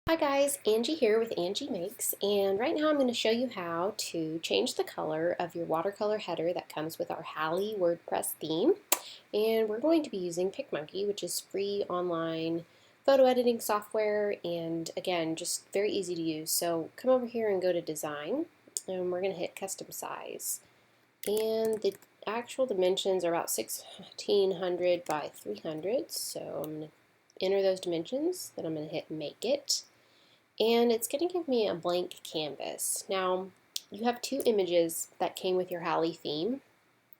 Hi guys, Angie here with Angie Makes, and right now I'm going to show you how to change the color of your watercolor header that comes with our Hallie Wordpress theme. And we're going to be using Picmonkey, which is free online photo editing software, and again, just very easy to use. So come over here and go to Design, and we're going to hit Custom Size. And the actual dimensions are about 1600 by 300, so I'm going to enter those dimensions, then I'm going to hit Make It. And it's going to give me a blank canvas. Now, you have two images that came with your Hallie theme.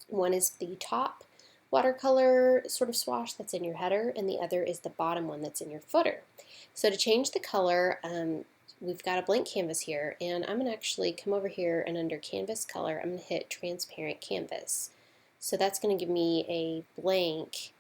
One is the top watercolor sort of swash that's in your header, and the other is the bottom one that's in your footer. So to change the color, we've got a blank canvas here, and I'm going to actually come over here and under Canvas Color, I'm going to hit Transparent Canvas. So that's going to give me a blank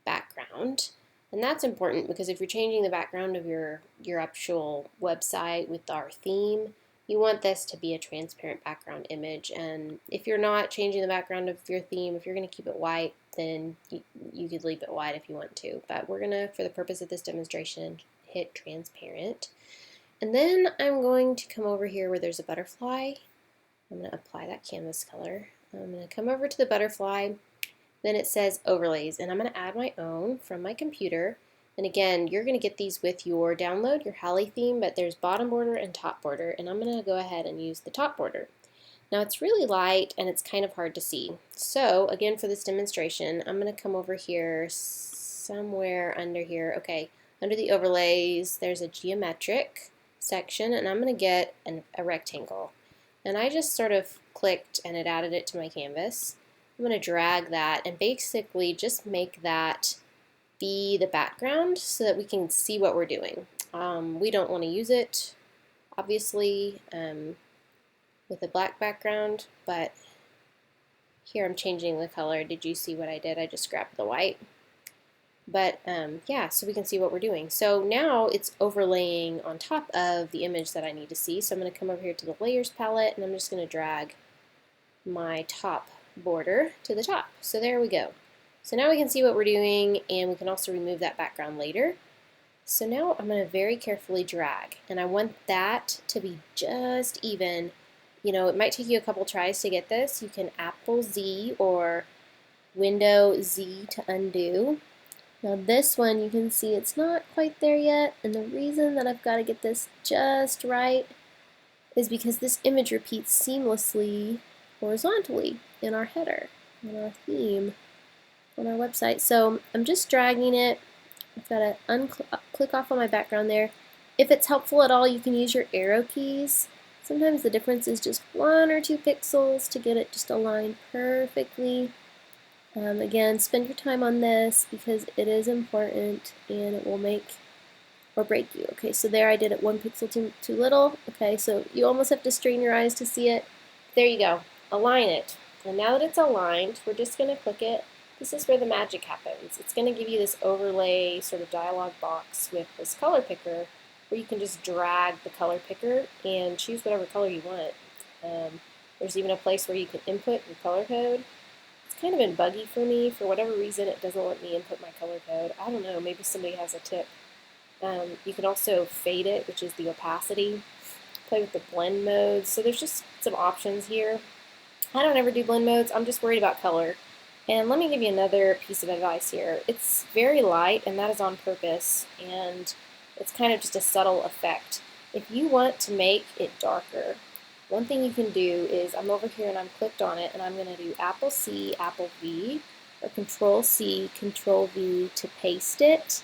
background. And that's important because if you're changing the background of your actual website with our theme, you want this to be a transparent background image. And if you're not changing the background of your theme, if you're going to keep it white, then you could leave it white if you want to. But we're going to, for the purpose of this demonstration, hit transparent. And then I'm going to come over here where there's a butterfly. I'm going to apply that canvas color. I'm going to come over to the butterfly. Then it says overlays, and I'm going to add my own from my computer. And again, you're going to get these with your download, your Hallie theme, but there's bottom border and top border, and I'm going to go ahead and use the top border. Now it's really light and it's kind of hard to see. So again, for this demonstration, I'm going to come over here somewhere under here. Okay, under the overlays, there's a geometric section, and I'm going to get a rectangle. And I just sort of clicked and it added it to my canvas. I'm going to drag that and basically just make that be the background so that we can see what we're doing. We don't want to use it, obviously, with a black background, but here I'm changing the color. Did you see what I did? I just grabbed the white. But yeah, so we can see what we're doing. So now it's overlaying on top of the image that I need to see. So I'm going to come over here to the Layers palette, and I'm just going to drag my top border to the top. So there we go. So now we can see what we're doing, and we can also remove that background later. So now I'm going to very carefully drag, and I want that to be just even. You know, it might take you a couple tries to get this. You can Apple Z or Window Z to undo. Now this one, you can see it's not quite there yet, and the reason that I've got to get this just right is because this image repeats seamlessly horizontally in our header, in our theme, on our website. So I'm just dragging it. I've got to click off on my background there. If it's helpful at all, you can use your arrow keys. Sometimes the difference is just 1 or 2 pixels to get it just aligned perfectly. Again, spend your time on this because it is important and it will make or break you. Okay, so there I did it 1 pixel too little. Okay, so you almost have to strain your eyes to see it. There you go. Align it. And now that it's aligned, we're just going to click it. This is where the magic happens. It's going to give you this overlay sort of dialog box with this color picker where you can just drag the color picker and choose whatever color you want. There's even a place where you can input your color code. It's kind of been buggy for me. For whatever reason, it doesn't let me input my color code. I don't know, maybe somebody has a tip. You can also fade it, which is the opacity. Play with the blend modes. So there's just some options here. I don't ever do blend modes. I'm just worried about color. And let me give you another piece of advice here. It's very light, and that is on purpose, and it's kind of just a subtle effect. If you want to make it darker, one thing you can do is I'm over here and I'm clicked on it, and I'm going to do Apple C, Apple V, or Control C, Control V to paste it.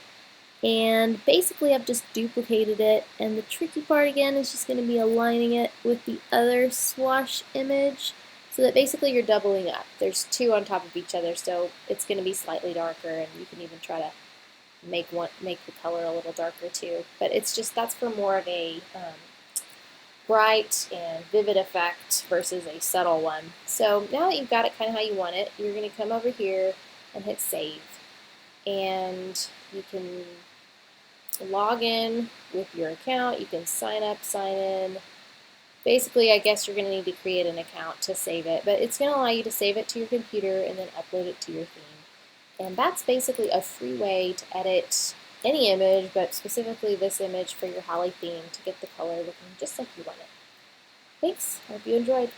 And basically I've just duplicated it, and the tricky part again is just going to be aligning it with the other swash image so that basically you're doubling up. There's 2 on top of each other, so it's going to be slightly darker, and you can even try to make the color a little darker too. But it's just, that's for more of a bright and vivid effect versus a subtle one. So now that you've got it kind of how you want it, you're going to come over here and hit save. And you can log in with your account. You can sign up, sign in. Basically, I guess you're going to need to create an account to save it, but it's going to allow you to save it to your computer and then upload it to your theme. And that's basically a free way to edit any image, but specifically this image for your Hallie theme to get the color looking just like you want it. Thanks. I hope you enjoyed.